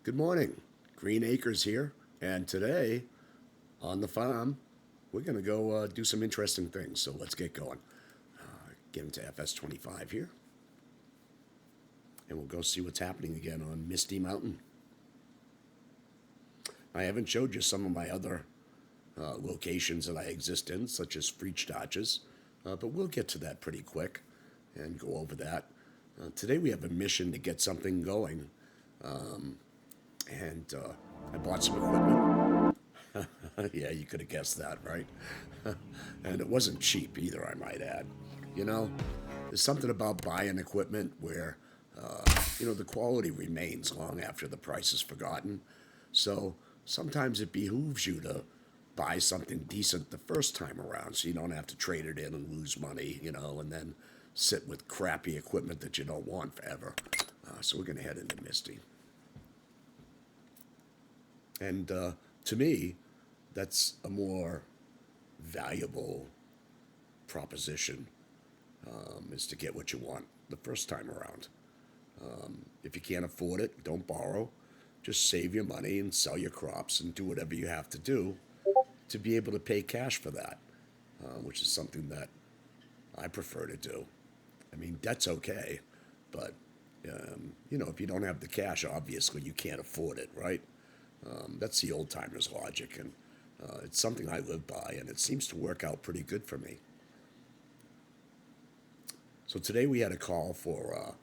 Good morning. Green Acres here, and today on the farm, we're going to go do some interesting things. So let's get going. Get into FS25 here, and we'll go see what's happening again on Misty Mountain. I haven't showed you some of my other locations that I exist in, such as Freach Dodges, but we'll get to that pretty quick and go over that. Today we have a mission to get something going, and I bought some equipment. Yeah, you could have guessed that, right? And it wasn't cheap either, I might add. You know, there's something about buying equipment where, the quality remains long after the price is forgotten. So sometimes it behooves you to buy something decent the first time around so you don't have to trade it in and lose money, and then sit with crappy equipment that you don't want forever. So we're going to head into Misty. And to me, that's a more valuable proposition, is to get what you want the first time around. If you can't afford it, don't borrow. Just save your money and sell your crops and do whatever you have to do to be able to pay cash for that, which is something that I prefer to do. I mean, debt's okay, but, if you don't have the cash, obviously you can't afford it, right? That's the old timers logic, and it's something I live by, and it seems to work out pretty good for me. So today we had a call for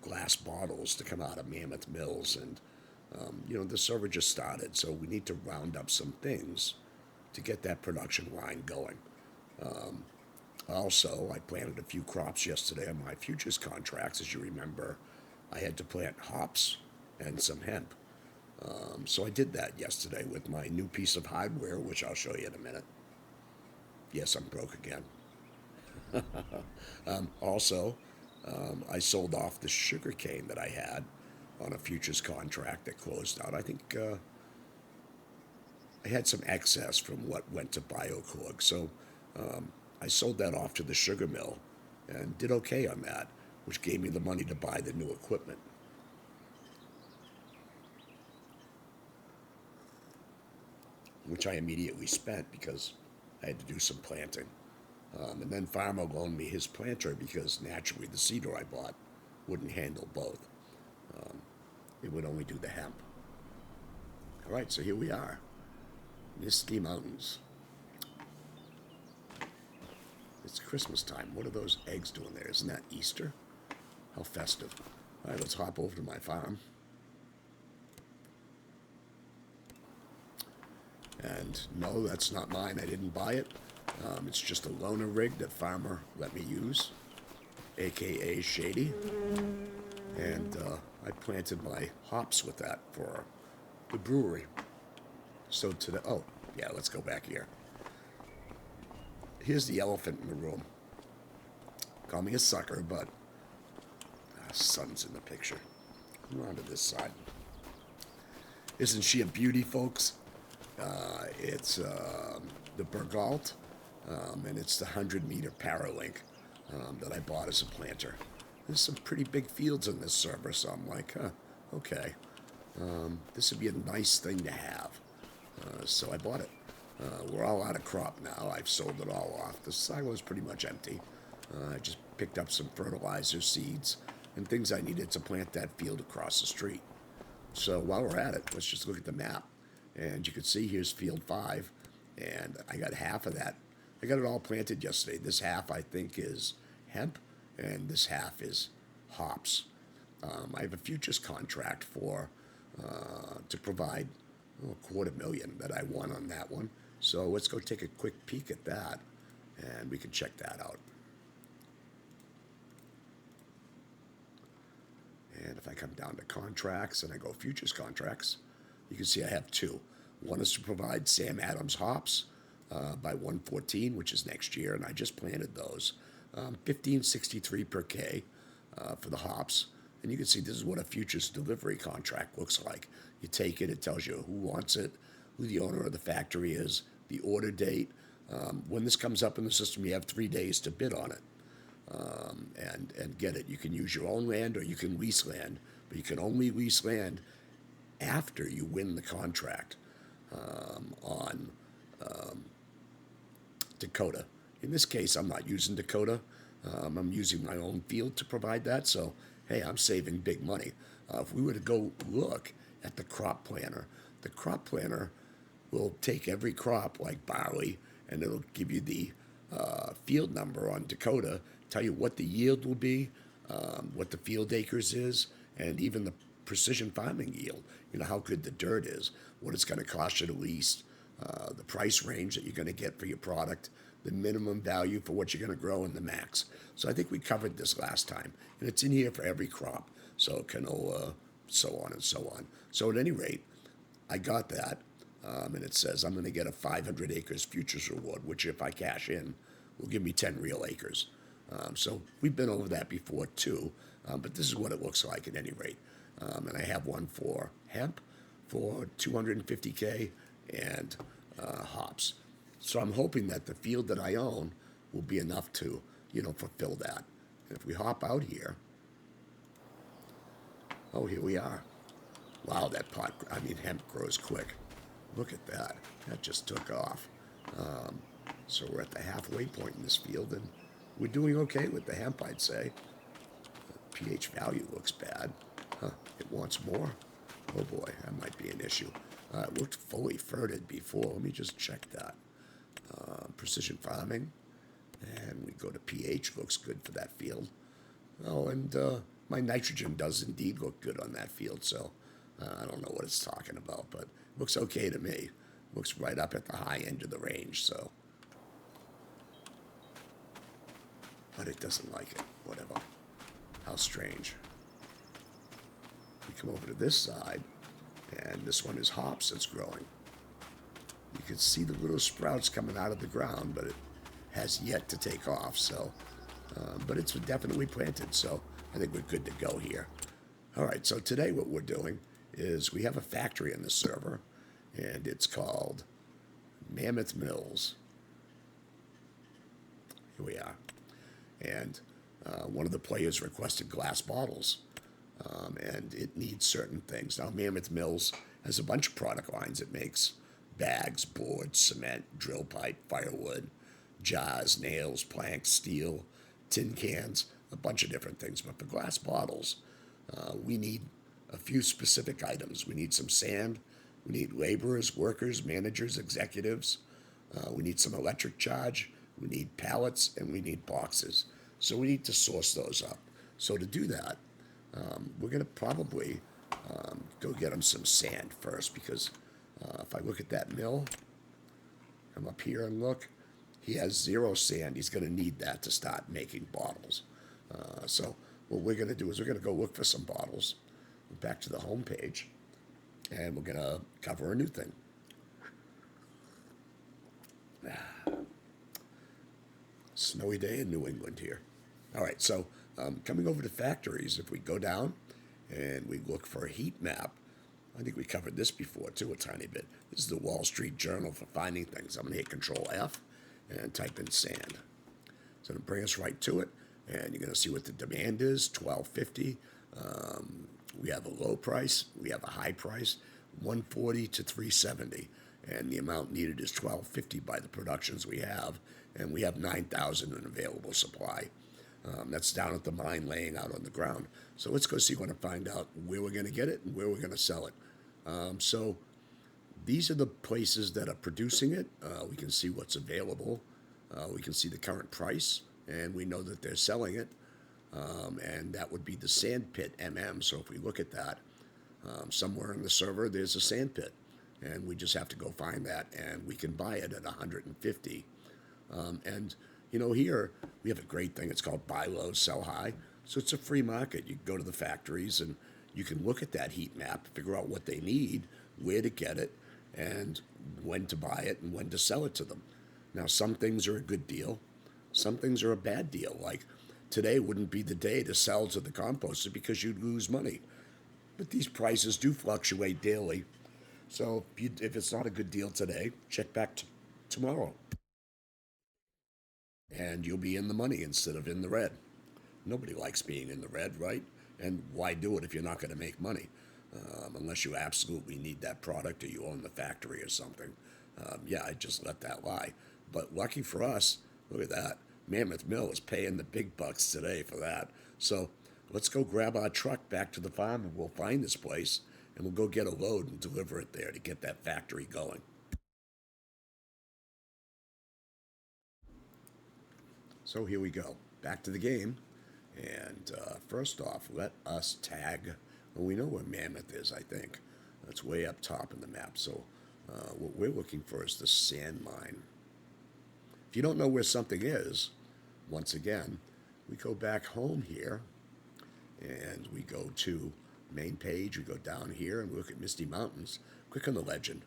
glass bottles to come out of Mammoth Mills, and the server just started, so we need to round up some things to get that production line going. Also, I planted a few crops yesterday on my futures contracts. As you remember, I had to plant hops and some hemp. So I did that yesterday with my new piece of hardware, which I'll show you in a minute. Yes, I'm broke again. Also, I sold off the sugar cane that I had on a futures contract that closed out. I think I had some excess from what went to BioCorg, so I sold that off to the sugar mill and did okay on that, which gave me the money to buy the new equipment. Which I immediately spent because I had to do some planting. And then Farmer loaned me his planter because naturally the cedar I bought wouldn't handle both. It would only do the hemp. All right, so here we are, Misty Mountains. It's Christmas time. What are those eggs doing there? Isn't that Easter? How festive. All right, let's hop over to my farm. And no, that's not mine. I didn't buy it. It's just a loaner rig that Farmer let me use, aka Shady. And I planted my hops with that for the brewery. So today, let's go back here. Here's the elephant in the room. Call me a sucker, but Sun's in the picture. Come on to this side. Isn't she a beauty, folks? It's the Bergalt, and it's the 100-meter Paralink that I bought as a planter. There's some pretty big fields in this server, so I'm like, okay. This would be a nice thing to have. So I bought it. We're all out of crop now. I've sold it all off. The silo is pretty much empty. I just picked up some fertilizer seeds and things I needed to plant that field across the street. So while we're at it, let's just look at the map. And you can see here's field 5, and I got half of that. I got it all planted yesterday. This half, I think, is hemp, and this half is hops. I have a futures contract to provide $250,000 that I won on that one. So let's go take a quick peek at that, and we can check that out. And if I come down to contracts and I go futures contracts, you can see I have two. One is to provide Sam Adams hops by 114, which is next year, and I just planted those. $15.63 per K for the hops. And you can see this is what a futures delivery contract looks like. You take it, it tells you who wants it, who the owner of the factory is, the order date. When this comes up in the system, you have 3 days to bid on it and get it. You can use your own land or you can lease land, but you can only lease land after you win the contract on Dakota. In this case, I'm not using Dakota. I'm using my own field to provide that. So, hey, I'm saving big money. If we were to go look at the crop planner will take every crop like barley and it'll give you the field number on Dakota, tell you what the yield will be, what the field acres is, and even the precision farming yield. You know, how good the dirt is, what it's going to cost you to lease, the price range that you're going to get for your product, the minimum value for what you're going to grow, and the max. So I think we covered this last time, and it's in here for every crop. So canola, so on and so on. So at any rate, I got that, and it says I'm going to get a 500 acres futures reward, which if I cash in, will give me 10 real acres. So we've been over that before too, but this is what it looks like at any rate. And I have one for hemp for 250K and hops. So I'm hoping that the field that I own will be enough to, fulfill that. And if we hop out here, oh, here we are. Wow, hemp grows quick. Look at that. That just took off. So we're at the halfway point in this field, and we're doing okay with the hemp, I'd say. The pH value looks bad. It wants more. Oh boy, that might be an issue. It looked fully ferted before. Let me just check that. Precision farming, and we go to pH. Looks good for that field. Oh, and my nitrogen does indeed look good on that field. So I don't know what it's talking about, but it looks okay to me. Looks right up at the high end of the range. So, but it doesn't like it. Whatever. How strange. We come over to this side, and this one is hops that's growing. You can see the little sprouts coming out of the ground, but it has yet to take off. So, but it's definitely planted. So I think we're good to go here. All right. So today what we're doing is we have a factory in the server, and it's called Mammoth Mills. Here we are. And one of the players requested glass bottles, and it needs certain things. Now, Mammoth Mills has a bunch of product lines. It makes bags, boards, cement, drill pipe, firewood, jars, nails, planks, steel, tin cans, a bunch of different things. But for glass bottles, we need a few specific items. We need some sand. We need laborers, workers, managers, executives. We need some electric charge. We need pallets, and we need boxes. So we need to source those up. So to do that, we're going to probably go get them some sand first, because if I look at that mill, come up here and look, he has 0 sand. He's going to need that to start making bottles. So what we're going to do is we're going to go look for some bottles. Back to the home page, and we're going to cover a new thing. Snowy day in New England here. All right, so coming over to factories, if we go down and we look for a heat map, I think we covered this before too a tiny bit. This is the Wall Street Journal for finding things. I'm going to hit Control F and type in sand. It's going to bring us right to it, and you're going to see what the demand is, $12.50. We have a low price, we have a high price, $140 to $370, and the amount needed is $12.50 by the productions we have, and we have 9,000 in available supply. That's down at the mine, laying out on the ground. So let's go see, want to find out where we're going to get it and where we're going to sell it. So these are the places that are producing it. We can see what's available. We can see the current price, and we know that they're selling it. And that would be the sand pit So if we look at that, somewhere in the server, there's a sand pit, and we just have to go find that, and we can buy it at 150. And here we have a great thing. It's called buy low, sell high. So it's a free market. You can go to the factories and you can look at that heat map, figure out what they need, where to get it, and when to buy it and when to sell it to them. Now, some things are a good deal. Some things are a bad deal. Like today wouldn't be the day to sell to the composter because you'd lose money. But these prices do fluctuate daily. So if it's not a good deal today, check back tomorrow. And you'll be in the money instead of in the red. Nobody likes being in the red, right? And why do it if you're not going to make money? unless you absolutely need that product or you own the factory or something. Yeah, I'd just let that lie. But lucky for us, look at that. Mammoth Mill is paying the big bucks today for that. So let's go grab our truck back to the farm and we'll find this place and we'll go get a load and deliver it there to get that factory going. So here we go. Back to the game. And first off, let us tag. Well, we know where Mammoth is, I think. It's way up top in the map. So what we're looking for is the sand mine. If you don't know where something is, once again, we go back home here and we go to main page. We go down here and we look at Misty Mountains. Click on the legend.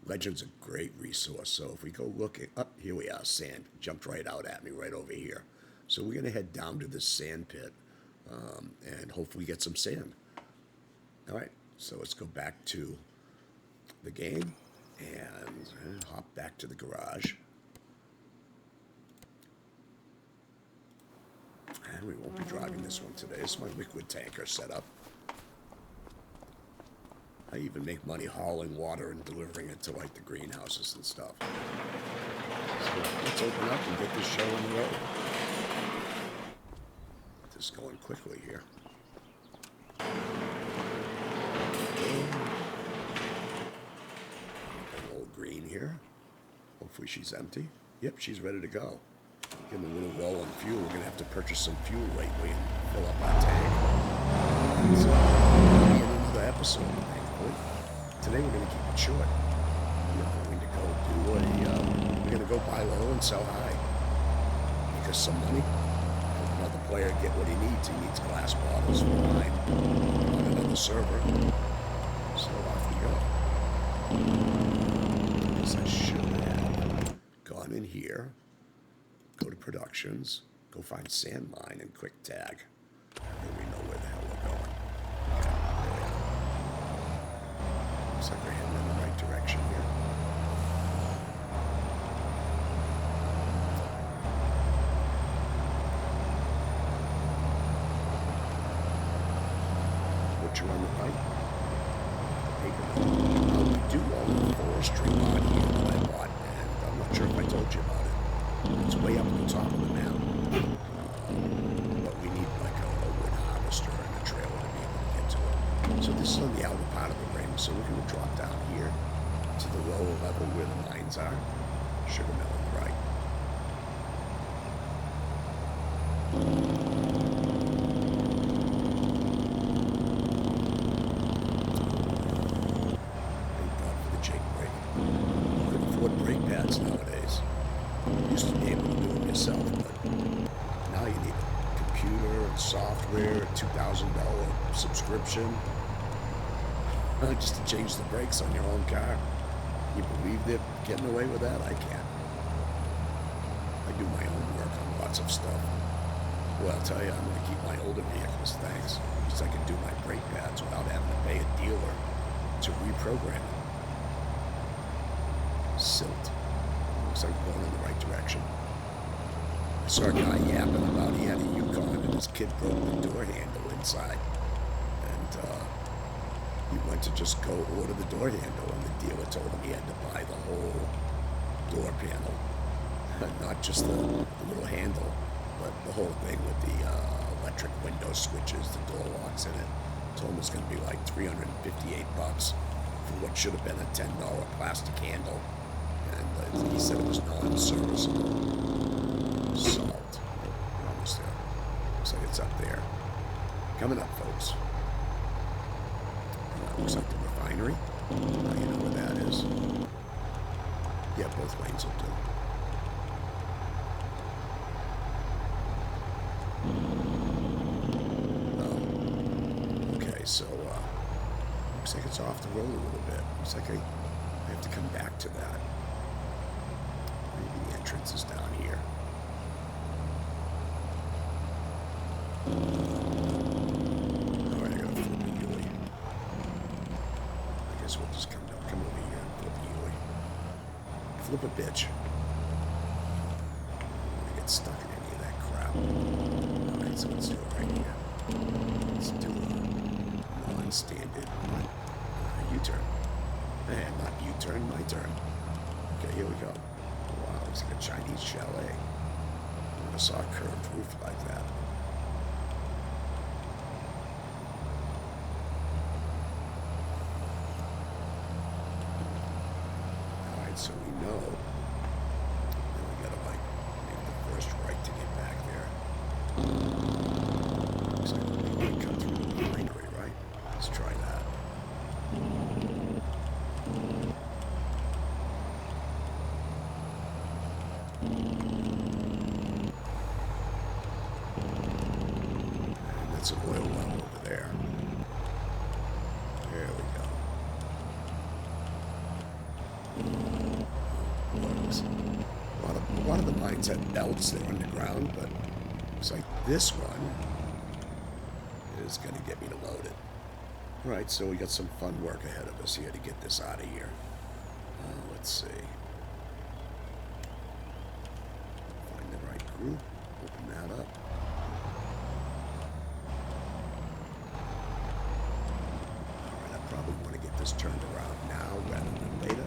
Legend's a great resource. So if we go looking up, here we are, sand. Jumped right out at me right over here. So we're going to head down to this sand pit and hopefully get some sand. All right, so let's go back to the game and hop back to the garage. And we won't be driving this one today. This is my liquid tanker setup. I even make money hauling water and delivering it to like the greenhouses and stuff. So let's open up and get this show on the road. Just going quickly here. A little green here. Hopefully she's empty. Yep, she's ready to go. Getting a little low on fuel. We're going to have to purchase some fuel lately and fill up our tank. So, in another episode, thankfully. Today we're going to keep it short. We're going to go we're going to go buy low and sell high. Make us some money. Help another player get what he needs. He needs glass bottles for wine on another server. So off we go. Because I should have gone in here. Go to productions, go find sand mine and quick tag. Then we know where the hell we're going. Looks like we're heading in the right direction here. Butcher on the right. Paper. We do own a forestry lot here that I bought, and I'm not sure if I told you about it. It's way up at the top of the map. But we need like a wood harvester and a trailer to be able to get to it. So this is on the outer part of the ring. So we're going to drop down here to the lower level where the mines are. Sugar mill on the right. Thank God for the Jake brake. You couldn't afford brake pads nowadays. You used to be able to do them yourself, but now you need a computer and software, a $2,000 subscription, just to change the brakes on your own car. You believe they're getting away with that? I can't. I do my own work on lots of stuff. Well, I'll tell you, I'm going to keep my older vehicles, thanks. At least I can do my brake pads without having to pay a dealer to reprogram it. Silt. Looks like we're going in the right direction. I saw a guy yapping about he had a Yukon and his kid broke the door handle inside. And he went to just go order the door handle and the dealer told him he had to buy the whole door panel. Not just the little handle, but the whole thing with the electric window switches, the door locks in it. Told him it was going to be like $358 for what should have been a $10 plastic handle. And he said it was non-serviceable. Salt. We're almost there. Looks like it's up there. Coming up, folks. Looks like the refinery. You know where that is. Yeah, both lanes will do. Oh. Okay, so looks like it's off the road a little bit. Looks like I have to come back to that. Maybe the entrance is down here. Alright, I gotta flip a Yui. I guess we'll just come over here and flip a Yui. Flip a bitch. I don't want to get stuck in any of that crap. Alright, so let's do it right here. Let's do a Standard. U-turn. Hey, not U-turn, my turn. Okay, here we go. Wow, looks like a Chinese chalet. I never saw a curved roof like that. Alright, so we know. Then we gotta, like, make the first right to get back there. Looks like we might cut through the winery, right? Let's try that. That's an oil well over there. There we go. A lot of the mines have belts that are underground, but looks like this one is going to get me to load it. All right, so we got some fun work ahead of us here to get this out of here. Let's see. Find the right group. Open that up. Alright, I probably want to get this turned around now rather than later.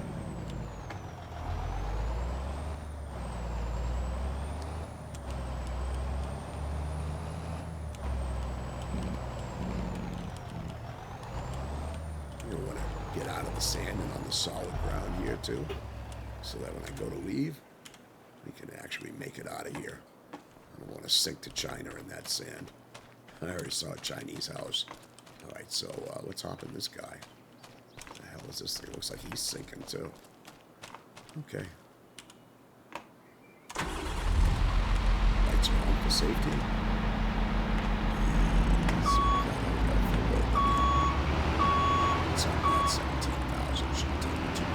You want to get out of the sand and on the solid ground here too, so that when I go to leave, we can actually make it out of here. I don't want to sink to China in that sand. I already saw a Chinese house. Alright, so let's hop in this guy. What the hell is this thing? It looks like he's sinking too. Okay. Lights are on for safety. Let's see what we got for load. It's on that 17,000. Should take me too long.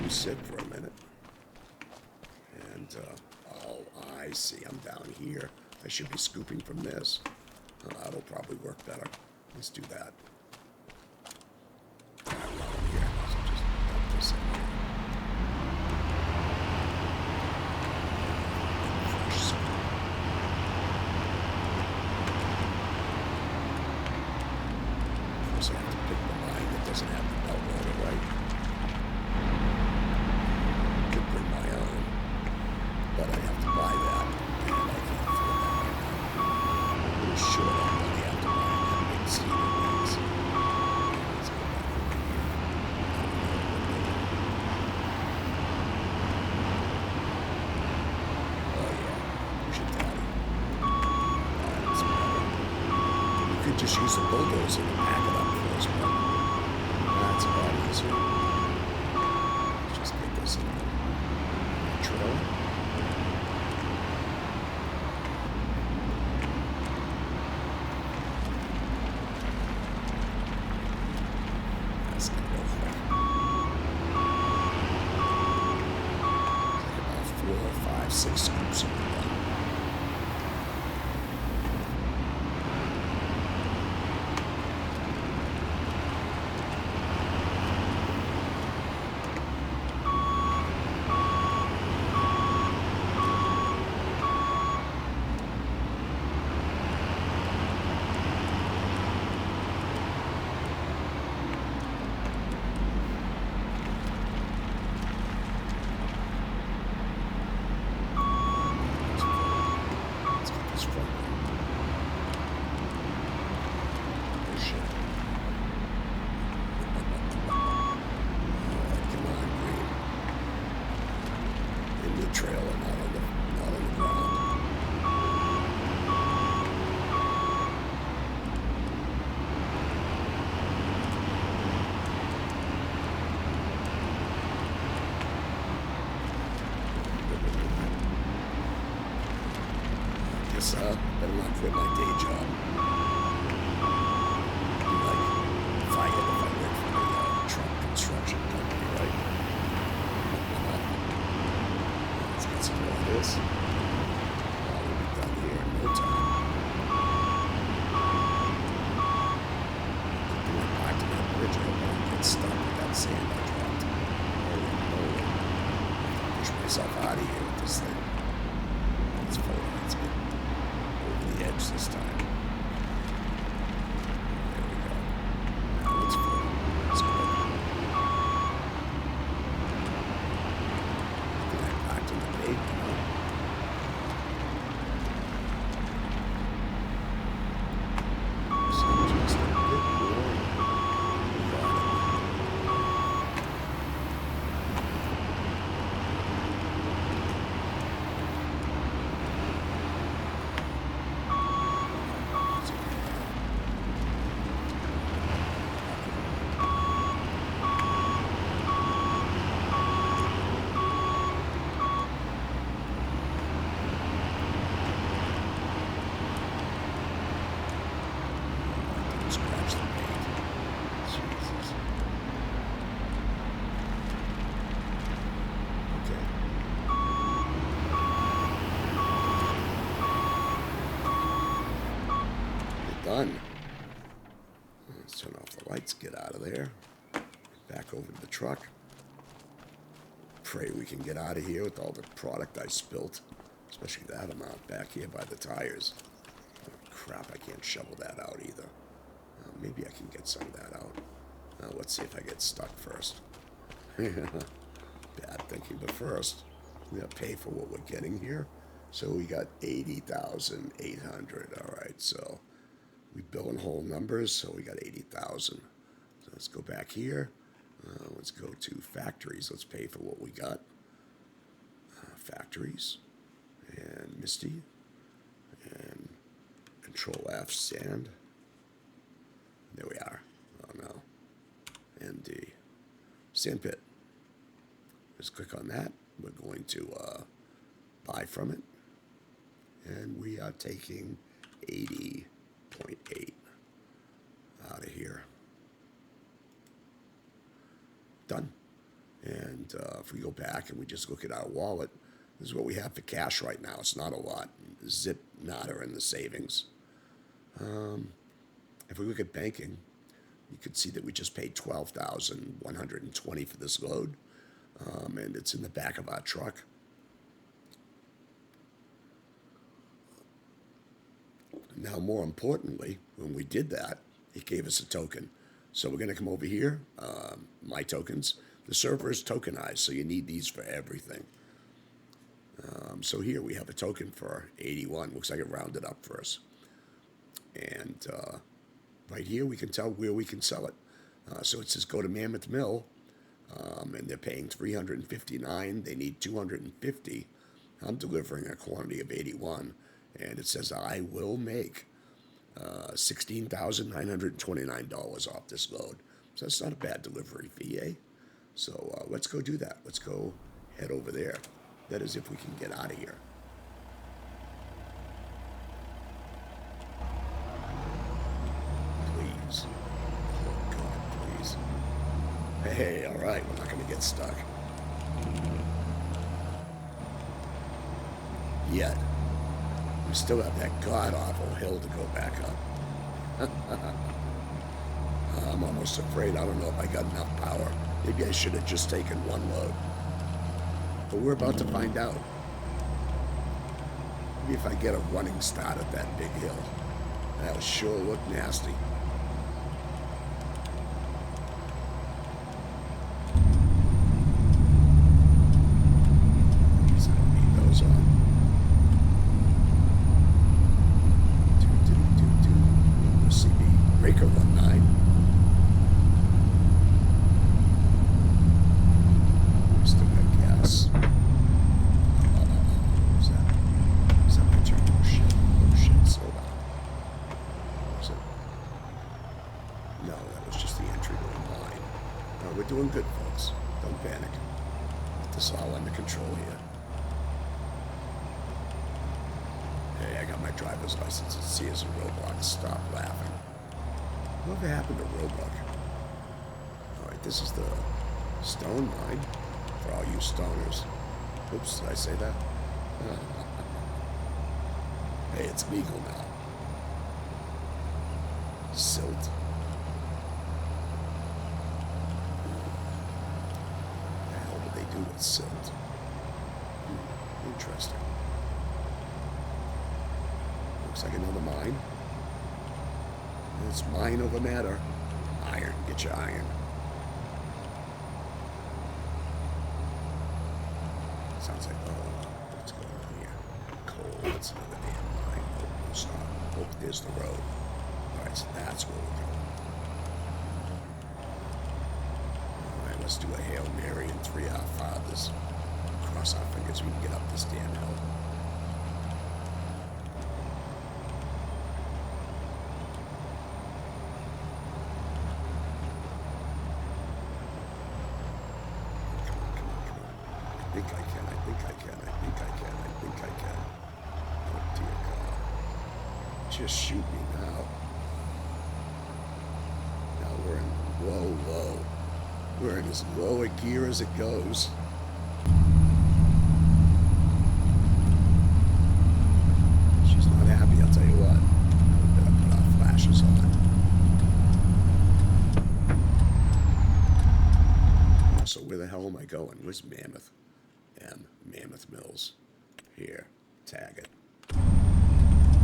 Sit for a minute. And, oh, I see. I'm down here. I should be scooping from this. That'll probably work better. Let's do that. All right, while I'm here, I'll just dump this in here. Fresh scoop. Of course, I have to pick the line that doesn't have the belt loader, right? Bring my own, but I have to buy that, and I can't afford that right now. I'm a little short on money after buying that big cedar wings. Let's go back over here. Oh yeah, push it down. That's better. You could just use the bulldozer to pack it up for us, but that's about easier. Let's just get this in there. That's gonna go quick. Like about 4, 5, 6 scoops of it done. quit my day job. I'd be like fired if I worked for a truck construction company, right? Let's get some more of this. We'll be done here in no time. When I parked in that bridge, I hope I don't get stuck with that sand I dropped. Holy moly. Push myself out of here with this thing. Let's go. Let's get over the edge this time. There we go. Now let's go. Let's go. Then I parked in the pavement, huh? So just a bit more. We got it. Scratch the paint. Jesus. Okay. We're done. Let's turn off the lights, get out of there. Back over to the truck. Pray we can get out of here with all the product I spilt. Especially that amount back here by the tires. Oh, crap, I can't shovel that out either. Maybe I can get some of that out. Let's see if I get stuck first. Bad thinking, but first, we gotta pay for what we're getting here. So we got 80,800. All right, so we bill in whole numbers, so we got 80,000. So let's go back here. Let's go to factories. Let's pay for what we got. Factories and Misty and Control F sand. There we are. Oh no. And the sand pit. Just click on that. We're going to buy from it. And we are taking 80.8 out of here. Done. And if we go back and we just look at our wallet, this is what we have for cash right now. It's not a lot. Zip, nada in the savings. If we look at banking, you can see that we just paid $12,120 for this load, and it's in the back of our truck. Now, more importantly, when we did that, it gave us a token. So we're going to come over here, my tokens. The server is tokenized, so you need these for everything. So here we have a token for 81. Looks like it rounded up for us. And right here, we can tell where we can sell it. So it says go to Mammoth Mill, and they're paying $359. They need $250. I'm delivering a quantity of 81, and it says I will make $16,929 off this load. So that's not a bad delivery fee, eh? So let's go do that. Let's go head over there. That is if we can get out of here. Please. Oh, God, please. Hey, all right, we're not going to get stuck. Yet. We still have that god-awful hill to go back up. I'm almost afraid. I don't know if I got enough power. Maybe I should have just taken one load. But we're about to find out. Maybe if I get a running start at that big hill. That'll sure look nasty. Geez, I don't need those on. CB breaker 19. Still got gas. Is that my turn? Oh shit. Oh shit. Slow down. Was it? No, that was just the entry to the line. No, we're doing good, folks. Don't panic. Get this all under control here. Hey, I got my driver's license. Let's see as a Roblox. Stop laughing. Whatever happened to Roblox? Alright, this is the stone mine for all you stoners. Oops, did I say that? Hey, it's legal now. Silt. What the hell would they do with silt? Interesting. Looks like another mine. It's mine over matter. Iron, get your iron. Sounds like, oh, what's going on here? Coal, that's another damn mine. Oh, no stop. Oh, there's the road. Alright, so that's where we're going. Alright, let's do a Hail Mary and 3 Our Fathers. Cross our fingers we can get up this damn hill. I think I can. Oh dear God. Just shoot me now. Now we're in low. We're in as low a gear as it goes. She's not happy, I'll tell you what. We better put our flashes on. So where the hell am I going? Where's Mammoth? Mammoth Mills. Here, tag it.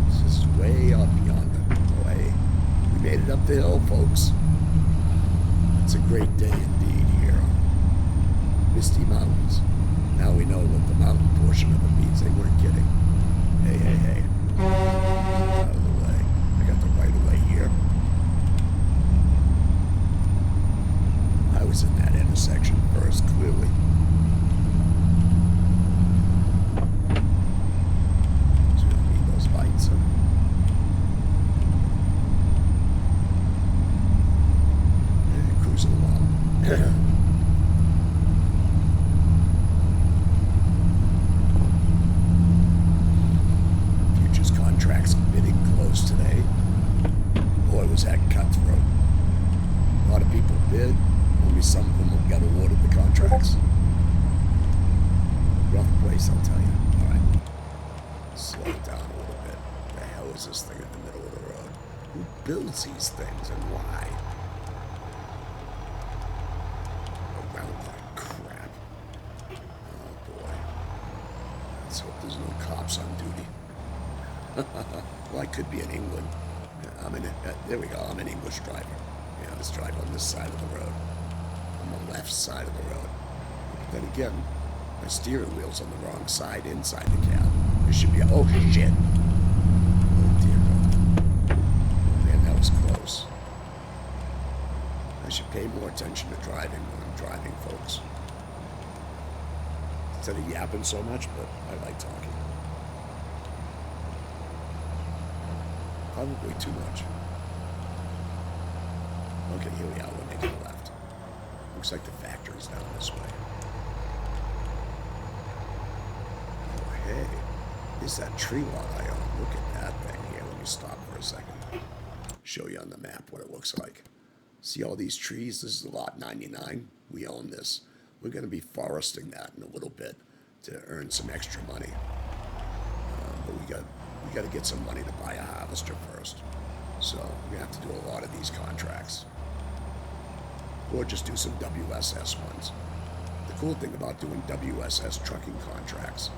This is way up yonder. Oh, hey, we made it up the hill, folks. It's a great day indeed here on Misty Mountains. Now we know what the mountain portion of it means. They weren't kidding. Hey. Out of the way. I got the right of way here. I was in that intersection first, clearly. Lights. Cruising along. Futures contracts bidding close today. Boy, was that cutthroat. A lot of people bid. Only some of them got awarded the contracts. Rough place, I'll tell you. All right. Slow it down a little bit. The hell is this thing in the middle of the road? Who builds these things and why? Around that crap. Oh boy. Let's hope there's no cops on duty. Well, I could be in England. There we go. I'm an English driver. Yeah, let's drive on this side of the road. On the left side of the road. But then again, my steering wheel's on the wrong side inside the cab. There should be a... Oh, shit. Oh, dear God. Man, that was close. I should pay more attention to driving when I'm driving, folks. Instead of yapping so much, but I like talking. Probably too much. Okay, here we are. We're making a left. Looks like the factory's down this way. Oh, hey. Is that tree lot I own? Look at that thing here. Let me stop for a second. Show you on the map what it looks like. See all these trees? This is lot 99. We own this. We're going to be foresting that in a little bit to earn some extra money. But we got to get some money to buy a harvester first. So we have to do a lot of these contracts. Or just do some WSS ones. The cool thing about doing WSS trucking contracts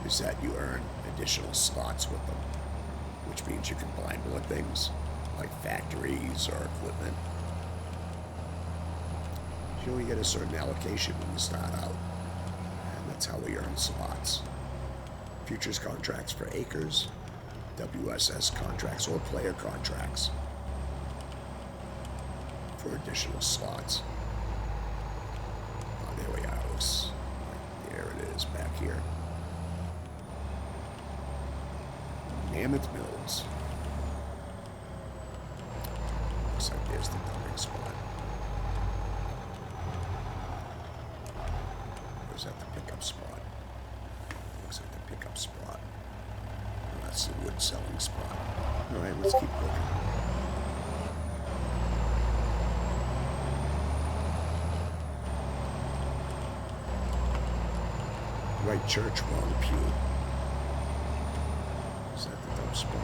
is that you earn additional slots with them, which means you can buy more things, like factories or equipment. You only get a certain allocation when you start out, and that's how we earn slots. Futures contracts for acres, WSS contracts, or player contracts for additional slots. Oh, there we are. Looks like there it is back here. Mammoth Mills. Looks like there's the dumping spot. Or is that the pickup spot? Looks like the pickup spot. That's the wood selling spot. All right, let's keep looking. Right church, wrong pew. Is that the dump spot?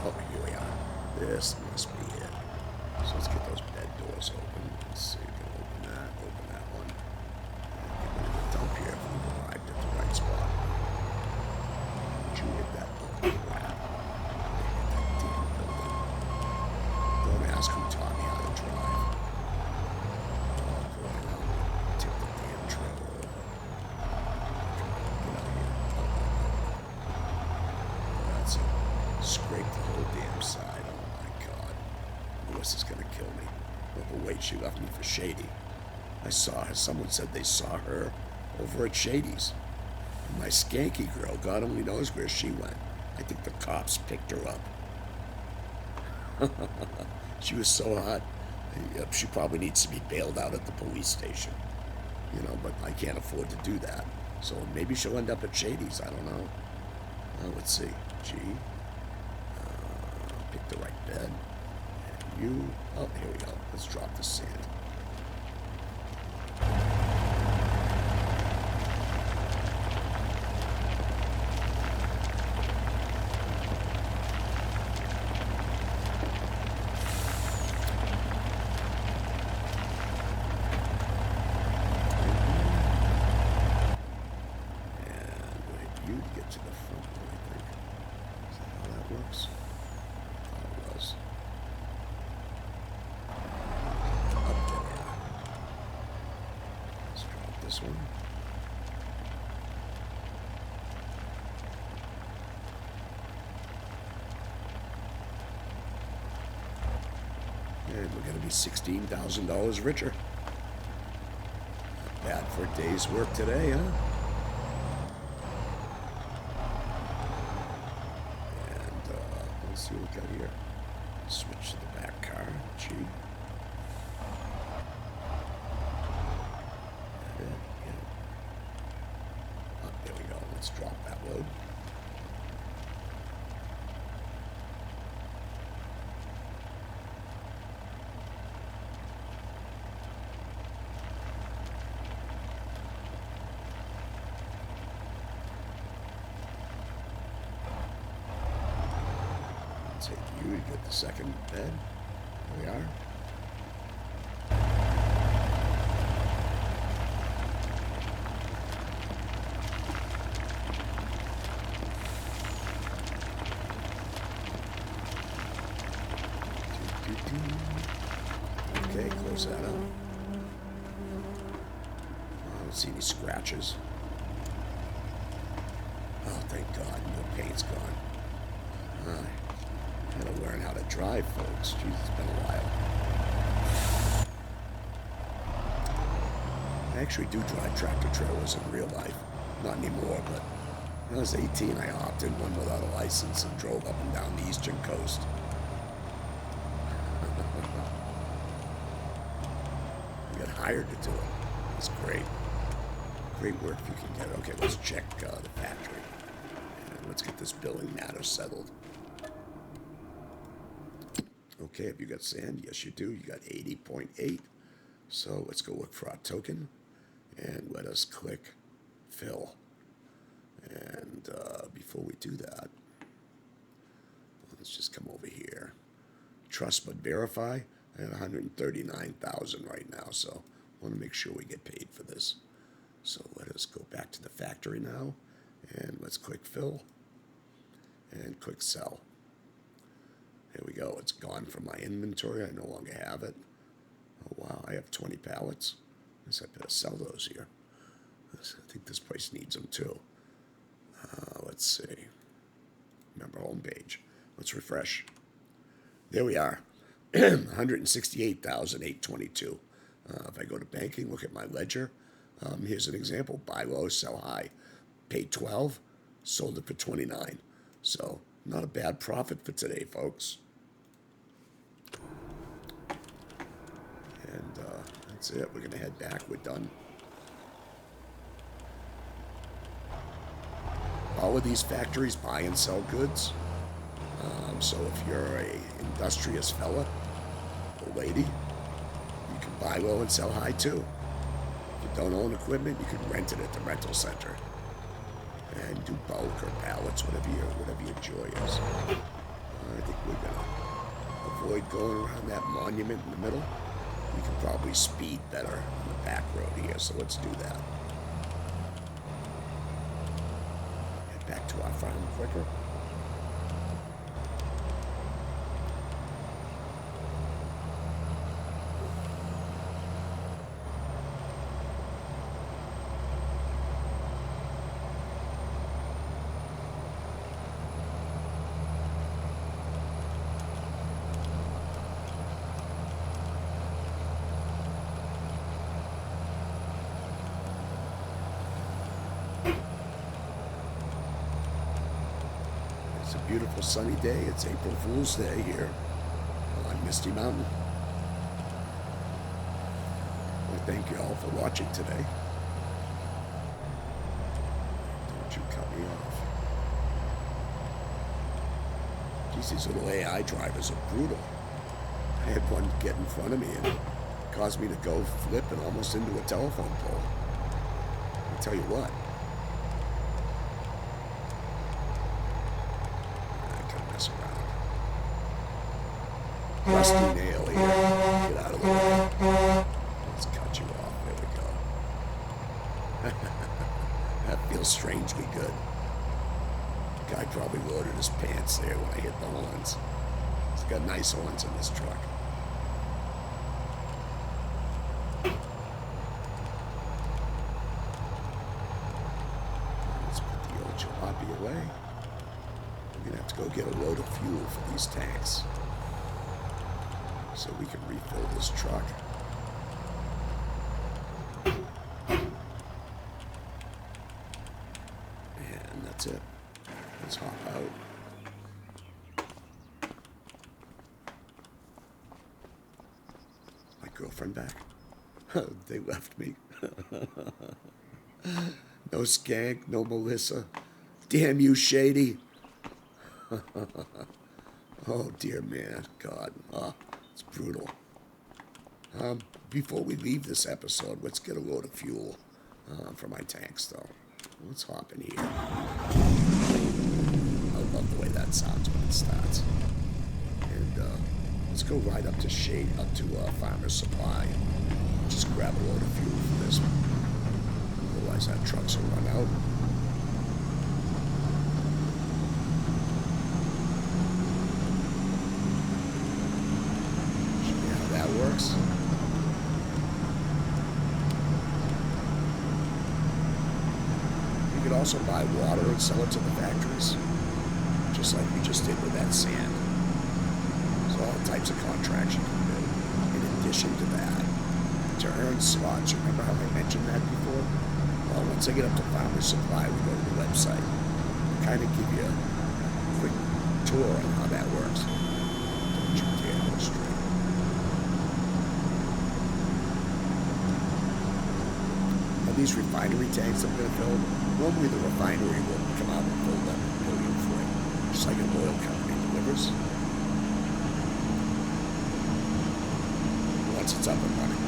Oh, here we are. This must be it. So let's get those bed doors open. Let's see, we can open that one. Get rid of the dump here if we've arrived at the right spot. Did you hit that little crap? Hit that damn building. Don't ask who taught me how to drive. Oh, boy, I'll tip the damn trailer over. Get out of here. Oh, that's it. Scrape the whole damn side. Oh my God. Lewis is gonna kill me. Oh, but wait, she left me for Shady. I saw her. Someone said they saw her over at Shady's. And my skanky girl, God only knows where she went. I think the cops picked her up. She was so hot. She probably needs to be bailed out at the police station. You know, but I can't afford to do that. So maybe she'll end up at Shady's. I don't know. Let's see. G. Pick the right bed. And you. Oh, here we go. Let's drop the sand. This one. And we're going to be $16,000 richer. Not bad for a day's work today, huh? And let's see what we got here. Switch to the back car. G. Let's drop that load. Let's take you to get the second bed. There we are. Okay, close that up. I don't see any scratches. Oh, thank God, no paint's gone. I gotta learn how to drive, folks. Jeez, it's been a while. I actually do drive tractor trailers in real life. Not anymore, but when I was 18, I hopped in one without a license and drove up and down the eastern coast. Hired to do it. It's great. Great work if you can get it. Okay, let's check the factory. And let's get this billing matter settled. Okay, have you got sand? Yes, you do. You got 80.8. So let's go look for our token. And let us click fill. And before we do that, let's just come over here. Trust but verify. I have 139,000 right now, so I want to make sure we get paid for this. So let us go back to the factory now, and let's click fill, and click sell. There we go. It's gone from my inventory. I no longer have it. Oh, wow. I have 20 pallets. I guess I better sell those here. I think this place needs them, too. Let's see. Remember home page. Let's refresh. There we are. 168,822. If I go to banking, look at my ledger. Here's an example: buy low, sell high. Paid 12, sold it for 29. So not a bad profit for today, folks. And that's it. We're gonna head back. We're done. all of these factories buy and sell goods. So if you're a industrious fella or lady, you can buy low and sell high too. If you don't own equipment, you can rent it at the rental center and do bulk or pallets, whatever your joy is. I think we're gonna avoid going around that monument in the middle. We can probably speed better on the back road here, so let's do that. Head back to our farm quicker. Beautiful sunny day. It's April Fool's Day here on Misty Mountain. I thank you all for watching today. Don't you cut me off. Geez, these little AI drivers are brutal. I had one get in front of me and it caused me to go flipping almost into a telephone pole. I'll tell you what. Rusty nail here. Get out of the way. Let's cut you off. There we go. That feels strangely good. The guy probably loaded his pants there when I hit the horns. He's got nice horns in this truck. Let's put the old jalopy away. We're going to have to go get a load of fuel for these tanks, so we can refill this truck. And that's it. Let's hop out. My girlfriend back? They left me. No Skank, no Melissa. Damn you, Shady. Oh, dear man. God. It's brutal. Before we leave this episode, let's get a load of fuel for my tanks, though. Let's hop in here. I love the way that sounds when it starts. And let's go right up to Farmer's Supply. Just grab a load of fuel for this one. Otherwise, our trucks will run out. Works. You could also buy water and sell it to the factories, just like we just did with that sand. There's all types of contracts you can do. In addition to that, to earn slots, remember how I mentioned that before? Well, once I get up to Farmer's Supply, we go to the website. Kind of give you a quick tour on how that works. Don't you dare go straight. These refinery tanks I'm going to fill, normally the refinery will come out and fill them and fill you free, just like an oil company delivers. Once it's up and running,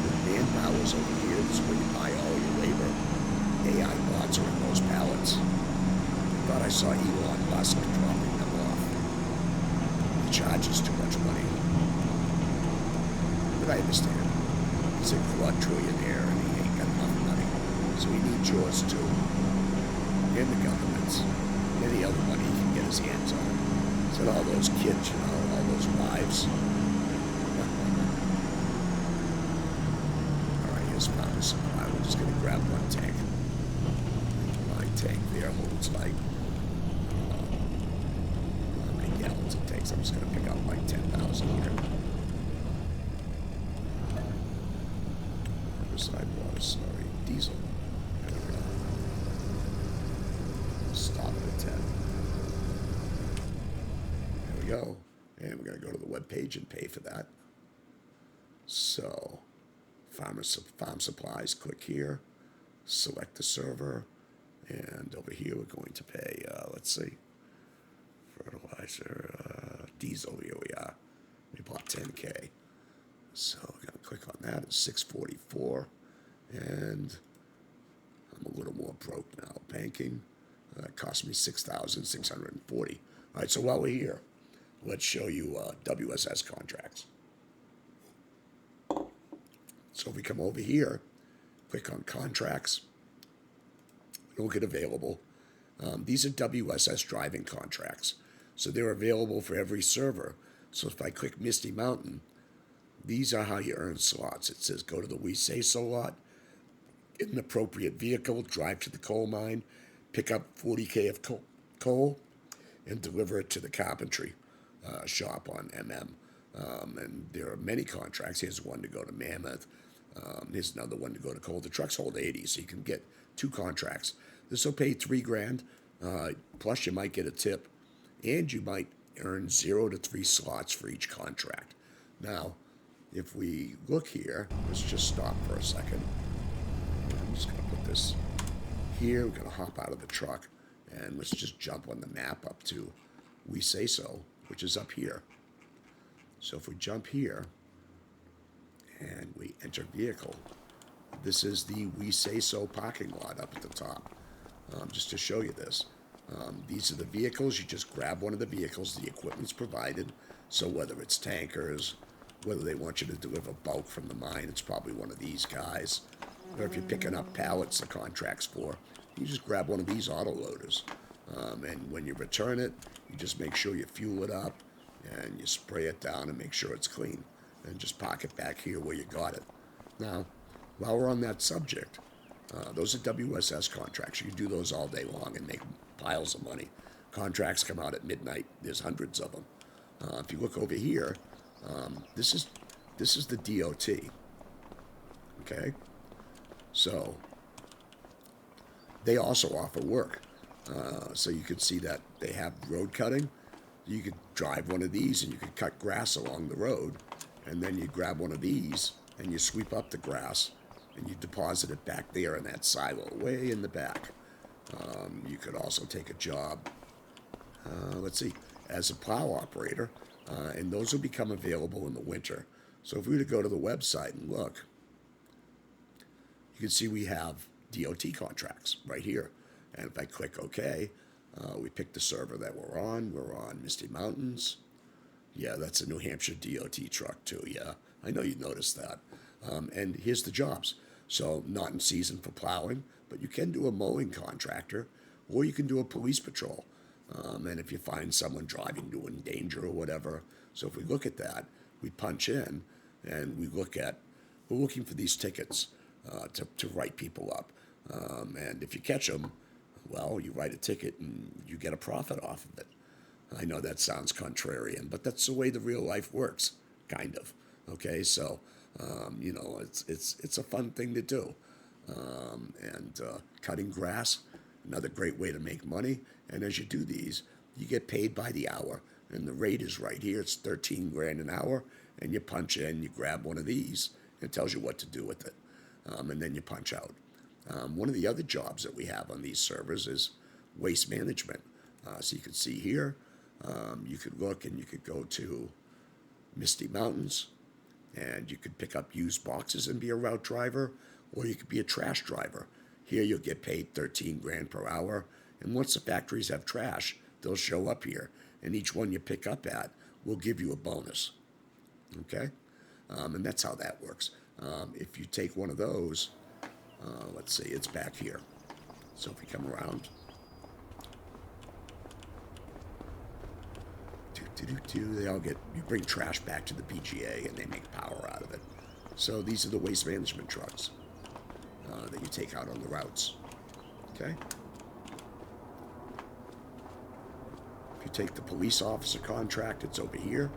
the manpower's over here. This is where you buy all your labor. AI bots are in those pallets. Thought I saw Elon Musk dropping them off. He charges too much money. But I understand. He's a quadrillionaire and he ain't got enough money. So he needs yours too. And the government's. Any other money he can get his hands on. Said all those kids, all those wives. Alright, here's Farmer's Supply. We're just gonna grab one tank. My tank there holds like, how many gallons it takes. I'm just gonna pick out like 10,000 here. Side water, sorry, diesel. Stop it at 10. There we go. And we're going to go to the web page and pay for that. So, Farm Supplies, click here, select the server, And over here, we're going to pay, let's see, fertilizer, diesel, here we are. We bought 10K. So I'm going to click on that. It's 644. And I'm a little more broke now. Banking cost me 6,640. All right, so while we're here, let's show you WSS contracts. So if we come over here, click on contracts, look at available. These are WSS driving contracts. So they're available for every server. So if I click Misty Mountain, these are how you earn slots. It says go to the We Say So lot, get an appropriate vehicle, drive to the coal mine, pick up 40K of coal, and deliver it to the carpentry shop on MM. And there are many contracts. Here's one to go to Mammoth. Here's another one to go to coal. The trucks hold 80, so you can get 2 contracts. This will pay $3,000. Plus, you might get a tip, and you might earn 0 to 3 slots for each contract. Now, if we look here, let's just stop for a second. I'm just going to put this here. We're going to hop out of the truck, and let's just jump on the map up to We Say So, which is up here. So if we jump here and we enter vehicle, this is the We Say So parking lot up at the top. Just to show you this. These are the vehicles. You just grab one of the vehicles. The equipment's provided. So whether it's tankers, whether they want you to deliver bulk from the mine, it's probably one of these guys. Or if you're picking up pallets, the contract's for, you just grab one of these auto loaders. And when you return it, you just make sure you fuel it up and you spray it down and make sure it's clean. And just park it back here where you got it. Now, while we're on that subject, those are WSS contracts. You can do those all day long and make piles of money. Contracts come out at midnight. There's hundreds of them. If you look over here, this is the DOT. Okay, so they also offer work. So you can see that they have road cutting. You could drive one of these and you could cut grass along the road, and then you grab one of these and you sweep up the grass and you deposit it back there in that silo way in the back. You could also take a job, let's see, as a plow operator, and those will become available in the winter. So if we were to go to the website and look, you can see we have DOT contracts right here. And if I click OK, we pick the server that we're on. We're on Misty Mountains. Yeah, that's a New Hampshire DOT truck too. Yeah, I know you noticed that. And here's the jobs. So not in season for plowing, but you can do a mowing contractor, or you can do a police patrol. And if you find someone driving to endanger or whatever. So if we look at that, we punch in and we're looking for these tickets to write people up. And if you catch them, well, you write a ticket and you get a profit off of it. I know that sounds contrarian, but that's the way the real life works, kind of. Okay, so it's a fun thing to do. And cutting grass, another great way to make money. And as you do these, you get paid by the hour, and the rate is right here. It's $13,000 an hour, and you punch in, you grab one of these, and it tells you what to do with it, and then you punch out. One of the other jobs that we have on these servers is waste management. So you can see here, you could look and you could go to Misty Mountains, and you could pick up used boxes and be a route driver, or you could be a trash driver. Here you'll get paid $13,000 per hour, and once the factories have trash, they'll show up here, and each one you pick up at will give you a bonus. Okay? And that's how that works. If you take one of those, let's see, it's back here. So if we come around, they all get, you bring trash back to the PGA and they make power out of it. So these are the waste management trucks that you take out on the routes. Okay? If you take the police officer contract, it's over here.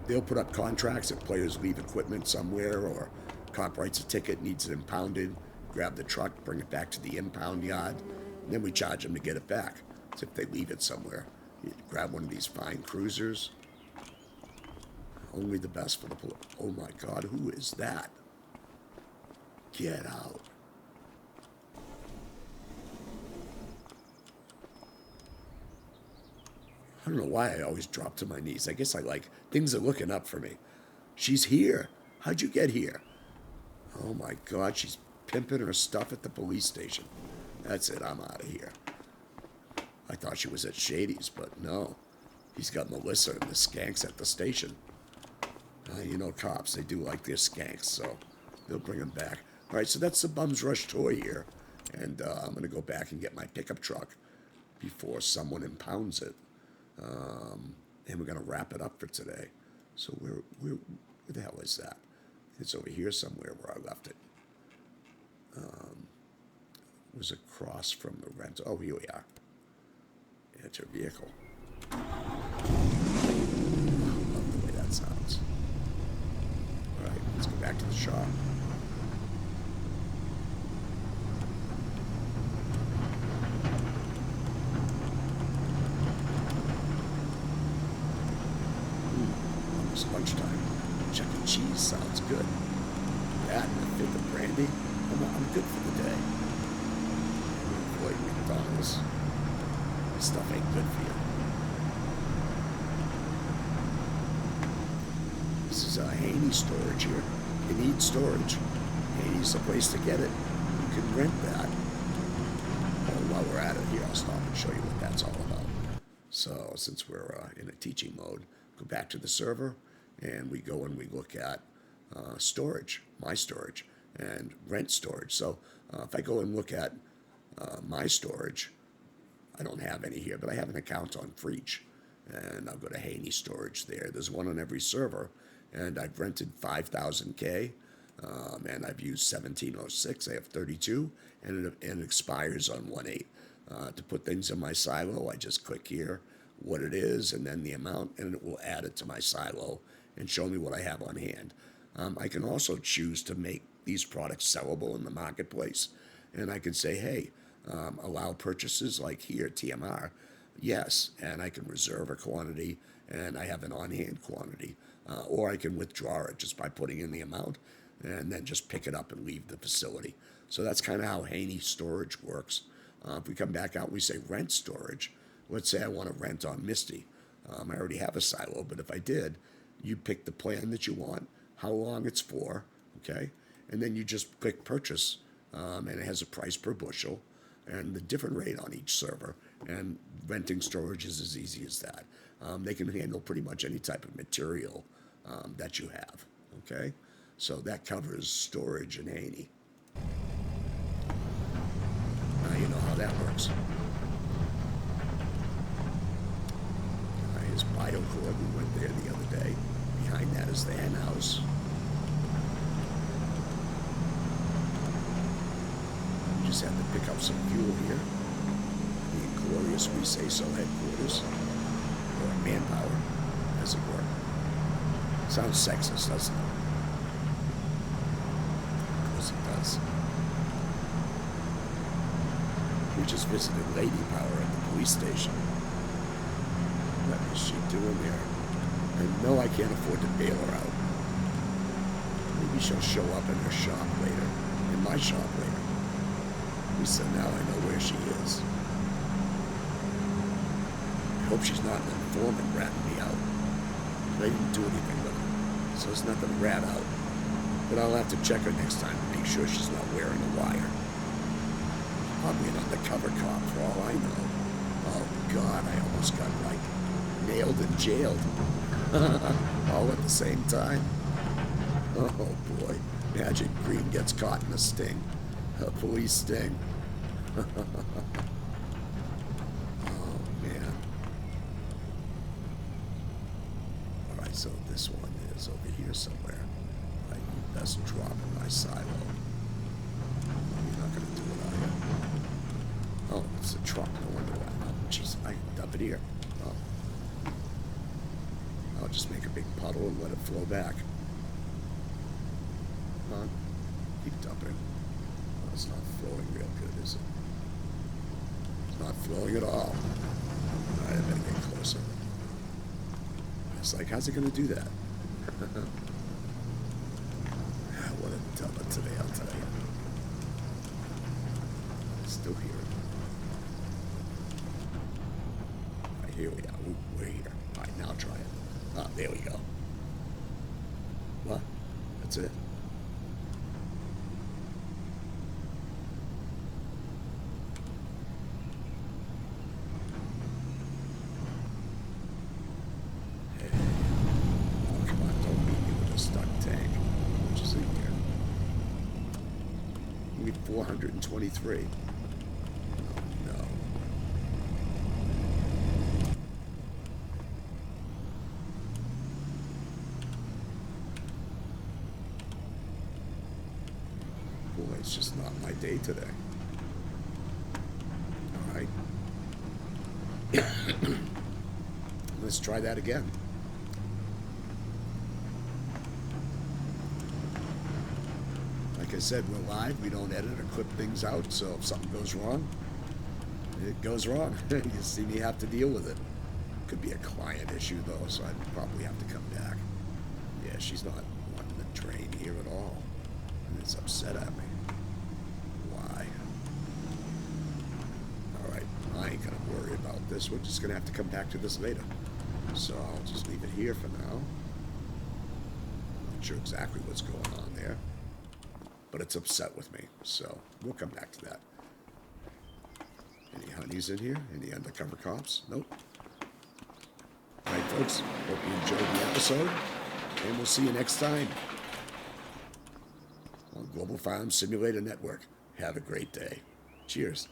They'll put up contracts if players leave equipment somewhere, or cop writes a ticket, needs it impounded, grab the truck, bring it back to the impound yard, and then we charge them to get it back. It's if they leave it somewhere. You grab one of these fine cruisers. Only the best for the police. Oh my God, who is that? Get out. I don't know why I always drop to my knees. I guess I like things are looking up for me. She's here. How'd you get here? Oh my God, she's pimping her stuff at the police station. That's it, I'm out of here. I thought she was at Shady's, but no. He's got Melissa and the skanks at the station. You know, cops, they do like their skanks, so they'll bring them back. All right, so that's the Bums Rush tour here. And I'm going to go back and get my pickup truck before someone impounds it. And we're going to wrap it up for today. So where the hell is that? It's over here somewhere where I left it. It was across from the rental. Oh, here we are. Yeah, it's your vehicle. I love the way that sounds. All right, let's go back to the shop. Almost lunchtime. Chuck E. Cheese sounds good. That and a fifth of brandy. I'm good for the day. Avoid McDonald's. This stuff ain't good for you. This is Haney storage here. You need storage. Haney's the place to get it. You can rent that. While we're at it here, I'll stop and show you what that's all about. So since we're in a teaching mode, go back to the server, and we go and we look at storage, my storage, and rent storage. So if I go and look at my storage, I don't have any here, but I have an account on Freach, and I'll go to Haney Storage there. There's one on every server, and I've rented 5,000K, and I've used 1706. I have 32, and it expires on 1/8. To put things in my silo, I just click here, what it is, and then the amount, and it will add it to my silo and show me what I have on hand. I can also choose to make these products sellable in the marketplace, and I can say, hey, allow purchases like here, TMR, yes, and I can reserve a quantity, and I have an on-hand quantity, or I can withdraw it just by putting in the amount, and then just pick it up and leave the facility. So that's kind of how Haney Storage works. If we come back out and we say rent storage, let's say I want to rent on Misty. I already have a silo, but if I did, you pick the plan that you want, how long it's for, okay? And then you just click purchase, and it has a price per bushel and the different rate on each server. And renting storage is as easy as that. They can handle pretty much any type of material that you have, okay? So that covers storage in Haney. Now you know how that works. Here's BioCore. We went there the other day. Behind that is the hen house. We just had to pick up some fuel here. The Inglorious We Say So headquarters. Or manpower, as it were. Sounds sexist, doesn't it? Of course it does. We just visited Lady Power at the police station. What is she doing there? And no, I can't afford to bail her out. Maybe she'll show up in her shop later. In my shop later. At least now I know where she is. I hope she's not an informant ratting me out. But I didn't do anything with her, so it's nothing to rat out. But I'll have to check her next time to make sure she's not wearing a wire. Probably an undercover cop for all I know. Oh God, I almost got like nailed and jailed. All at the same time. Oh boy, Magic Green gets caught in a sting. A police sting. Oh man. Alright, so this one is over here somewhere. Right, you best drop in my silo. You're not gonna do it, are you? Oh, it's a truck. No wonder why. Oh, jeez, I dump it here. Oh. I'll just make a big puddle and let it flow back. Come on. Keep dumping. Oh, it's not flowing real good, is it? It's not flowing at all. Alright, I better get closer. It's like, how's it going to do that? What a dump today, I'll tell you. Still here. Right, here we are. Ooh, That's it. Hey. Oh, come on, don't beat me with a stuck tank. What is in here? We need 423. Oh, no. Boy, it's just not my day today. All right. Let's try that again. Like I said, we're live. We don't edit or clip things out, so if something goes wrong, it goes wrong. You see me have to deal with it. Could be a client issue, though, so I'd probably have to come back. Yeah, she's not wanting to train here at all. And it's upset at me. Why? All right, I ain't gonna worry about this. We're just gonna have to come back to this later. So I'll just leave it here for now. Not sure exactly what's going on there, but it's upset with me, so we'll come back to that. Any honeys in here? Any undercover cops? Nope. All right, folks, hope you enjoyed the episode, and we'll see you next time on Global Farm Simulator Network. Have a great day. Cheers.